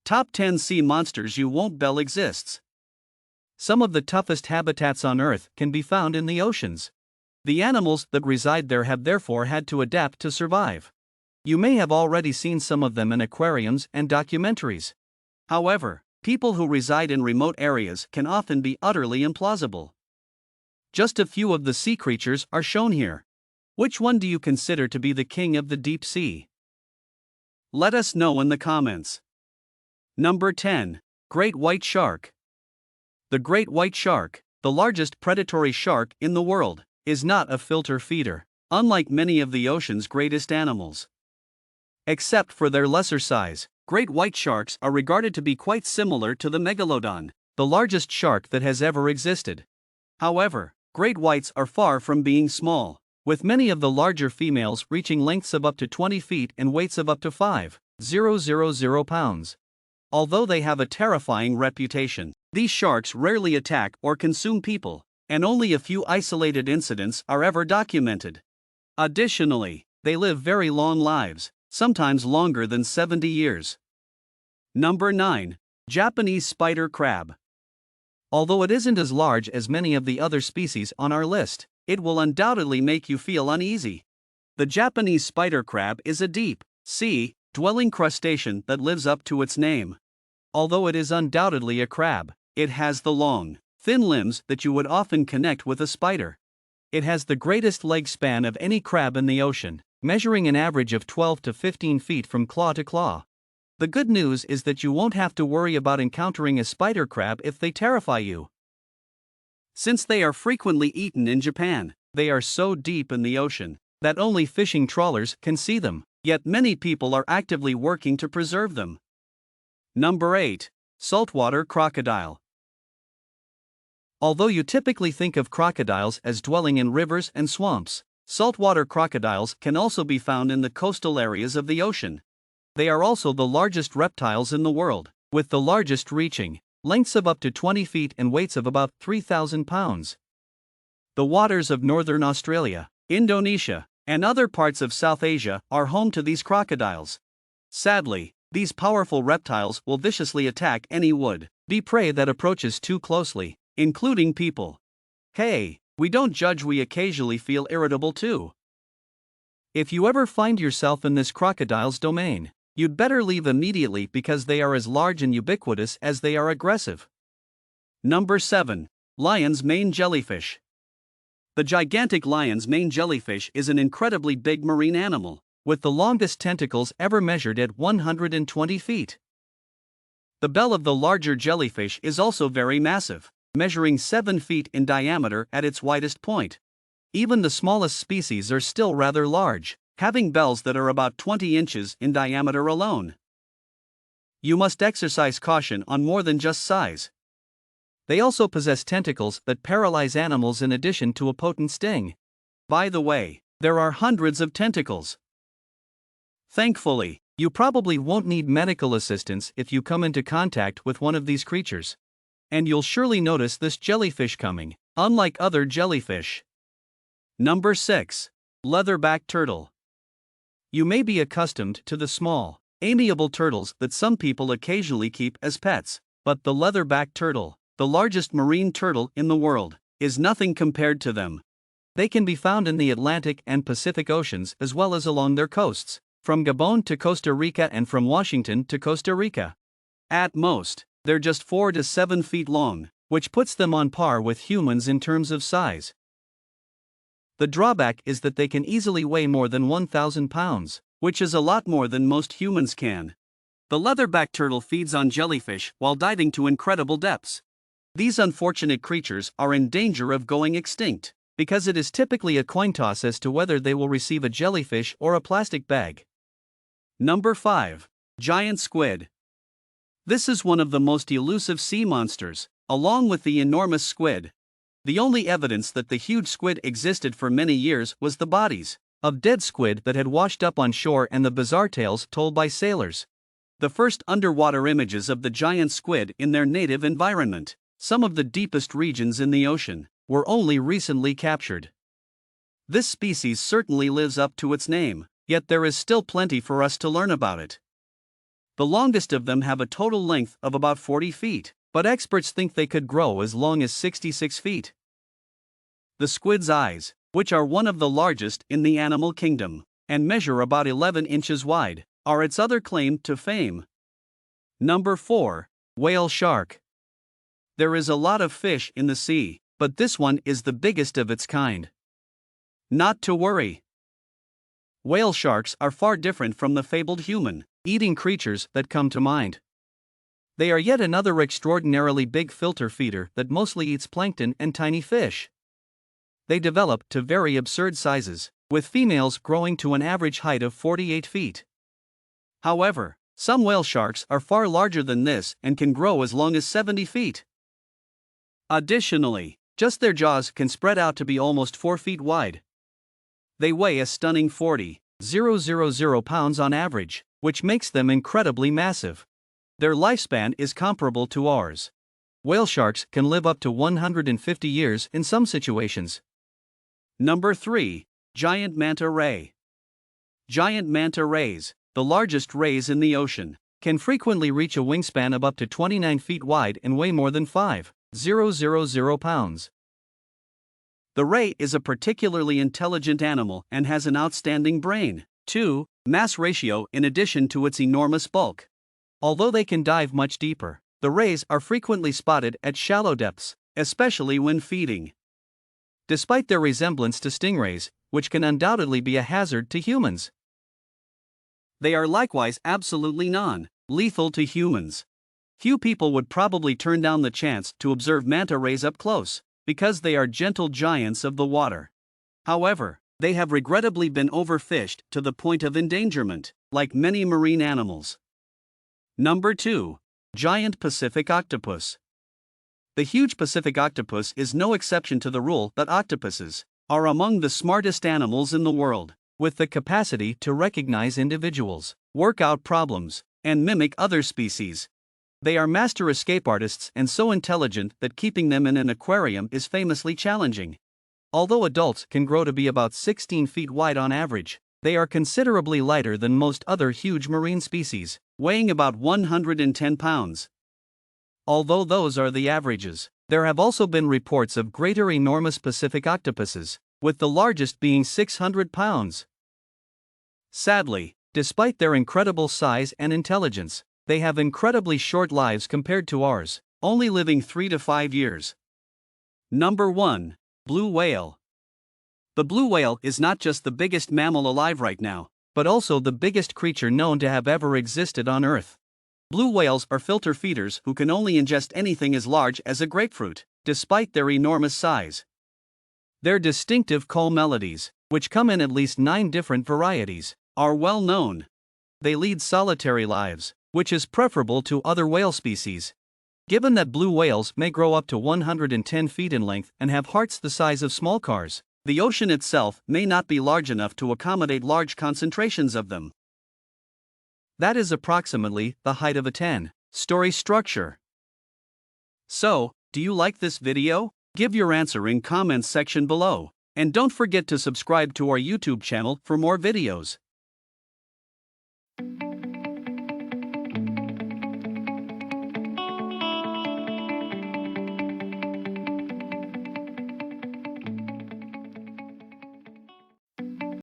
Top 10 Sea Monsters You Won't Bet Exists. Some of the toughest habitats on Earth can be found in the oceans. The animals that reside there have therefore had to adapt to survive. You may have already seen some of them in aquariums and documentaries. However, people who reside in remote areas can often be utterly implausible. Just a few of the sea creatures are shown here. Which one do you consider to be the king of the deep sea? Let us know in the comments. Number 10. Great White Shark. The great white shark, the largest predatory shark in the world, is not a filter feeder, unlike many of the ocean's greatest animals. Except for their lesser size, great white sharks are regarded to be quite similar to the megalodon, the largest shark that has ever existed. However, great whites are far from being small, with many of the larger females reaching lengths of up to 20 feet and weights of up to 5,000 pounds. Although they have a terrifying reputation, these sharks rarely attack or consume people, and only a few isolated incidents are ever documented. Additionally, they live very long lives, sometimes longer than 70 years. Number 9. Japanese Spider Crab. Although it isn't as large as many of the other species on our list, it will undoubtedly make you feel uneasy. The Japanese spider crab is a deep sea dwelling crustacean that lives up to its name. Although it is undoubtedly a crab, it has the long, thin limbs that you would often connect with a spider. It has the greatest leg span of any crab in the ocean, measuring an average of 12 to 15 feet from claw to claw. The good news is that you won't have to worry about encountering a spider crab if they terrify you. Since they are frequently eaten in Japan, they are so deep in the ocean that only fishing trawlers can see them, yet many people are actively working to preserve them. Number 8. Saltwater Crocodile. Although you typically think of crocodiles as dwelling in rivers and swamps, saltwater crocodiles can also be found in the coastal areas of the ocean. They are also the largest reptiles in the world, with the largest reaching lengths of up to 20 feet and weights of about 3,000 pounds. The waters of northern Australia, Indonesia, and other parts of South Asia are home to these crocodiles. Sadly, these powerful reptiles will viciously attack any would-be prey that approaches too closely, including people. Hey, we don't judge, we occasionally feel irritable too. If you ever find yourself in this crocodile's domain, you'd better leave immediately because they are as large and ubiquitous as they are aggressive. Number 7. Lion's Mane Jellyfish. The gigantic lion's mane jellyfish is an incredibly big marine animal, with the longest tentacles ever measured at 120 feet. The bell of the larger jellyfish is also very massive, measuring 7 feet in diameter at its widest point. Even the smallest species are still rather large, having bells that are about 20 inches in diameter alone. You must exercise caution on more than just size. They also possess tentacles that paralyze animals in addition to a potent sting. By the way, there are hundreds of tentacles. Thankfully, you probably won't need medical assistance if you come into contact with one of these creatures. And you'll surely notice this jellyfish coming, unlike other jellyfish. Number 6. Leatherback Turtle. You may be accustomed to the small, amiable turtles that some people occasionally keep as pets, but the leatherback turtle, the largest marine turtle in the world, is nothing compared to them. They can be found in the Atlantic and Pacific Oceans as well as along their coasts, from Gabon to Costa Rica and from Washington to Costa Rica. At most, they're just 4 to 7 feet long, which puts them on par with humans in terms of size. The drawback is that they can easily weigh more than 1,000 pounds, which is a lot more than most humans can. The leatherback turtle feeds on jellyfish while diving to incredible depths. These unfortunate creatures are in danger of going extinct, because it is typically a coin toss as to whether they will receive a jellyfish or a plastic bag. Number 5. Giant Squid. This is one of the most elusive sea monsters, along with the enormous squid. The only evidence that the huge squid existed for many years was the bodies of dead squid that had washed up on shore and the bizarre tales told by sailors. The first underwater images of the giant squid in their native environment, some of the deepest regions in the ocean, were only recently captured. This species certainly lives up to its name, yet there is still plenty for us to learn about it. The longest of them have a total length of about 40 feet, but experts think they could grow as long as 66 feet. The squid's eyes, which are one of the largest in the animal kingdom, and measure about 11 inches wide, are its other claim to fame. Number 4. Whale shark. There is a lot of fish in the sea, but this one is the biggest of its kind. Not to worry. Whale sharks are far different from the fabled human-eating creatures that come to mind. They are yet another extraordinarily big filter feeder that mostly eats plankton and tiny fish. They develop to very absurd sizes, with females growing to an average height of 48 feet. However, some whale sharks are far larger than this and can grow as long as 70 feet. Additionally, just their jaws can spread out to be almost 4 feet wide. They weigh a stunning 40,000 pounds on average, which makes them incredibly massive. Their lifespan is comparable to ours. Whale sharks can live up to 150 years in some situations. Number 3. Giant manta ray. Giant manta rays, the largest rays in the ocean, can frequently reach a wingspan of up to 29 feet wide and weigh more than 5,000 pounds. The ray is a particularly intelligent animal and has an outstanding brain-to-mass ratio in addition to its enormous bulk. Although they can dive much deeper, the rays are frequently spotted at shallow depths, especially when feeding. Despite their resemblance to stingrays, which can undoubtedly be a hazard to humans, they are likewise absolutely non-lethal to humans. Few people would probably turn down the chance to observe manta rays up close, because they are gentle giants of the water. However, they have regrettably been overfished to the point of endangerment, like many marine animals. Number 2. Giant Pacific octopus. The huge Pacific octopus is no exception to the rule that octopuses are among the smartest animals in the world, with the capacity to recognize individuals, work out problems, and mimic other species. They are master escape artists and so intelligent that keeping them in an aquarium is famously challenging. Although adults can grow to be about 16 feet wide on average, they are considerably lighter than most other huge marine species, weighing about 110 pounds. Although those are the averages, there have also been reports of greater enormous Pacific octopuses, with the largest being 600 pounds. Sadly, despite their incredible size and intelligence, they have incredibly short lives compared to ours, only living 3 to 5 years. Number 1. Blue whale. The blue whale is not just the biggest mammal alive right now, but also the biggest creature known to have ever existed on Earth. Blue whales are filter feeders who can only ingest anything as large as a grapefruit, despite their enormous size. Their distinctive call melodies, which come in at least 9 different varieties, are well known. They lead solitary lives, which is preferable to other whale species. Given that blue whales may grow up to 110 feet in length and have hearts the size of small cars, the ocean itself may not be large enough to accommodate large concentrations of them. That is approximately the height of a 10-story structure. So, do you like this video? Give your answer in comments section below, and don't forget to subscribe to our YouTube channel for more videos.